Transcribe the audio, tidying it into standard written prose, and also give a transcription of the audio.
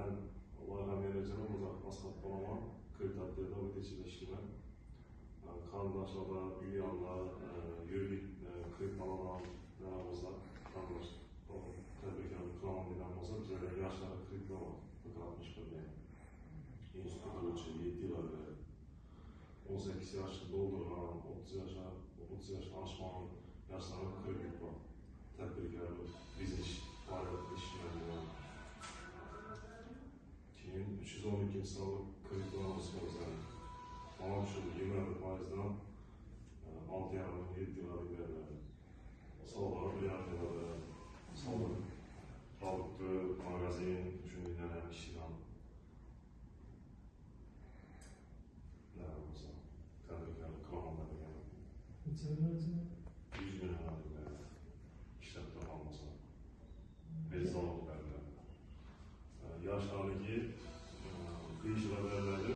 Ben loyiha menejeri Muzaffer Maskat Bolaman, kreditatlerde öte içinde işleymen. Kandaşlarda, üyanda, yürüyüp kredit alan aramızda kandaş tebrikler kılaman eden olsa bize de yaşlara kreditler var. Bakın 61 yani. Enstitüde için 7 yıl evvel 18 yaşını dolduran, 30 yaşını aşmanın yaşlarına kredi var. Tebrikler biznes faaliyetini işleyen. Keyin 312 sınavı kredi varımız var. Tamam şu 20%'dan 6,5-7 yılları verildi. Sağlığa bir yardımları, sağlık, sağlıklı magazin, düşündüğünden işçiden. Ne yapıyorsa, tebrikler, kılamanları geldi. 100 bin herhalde verdi. İşletme almasa. Bezdalık verdi. Yaşlardaki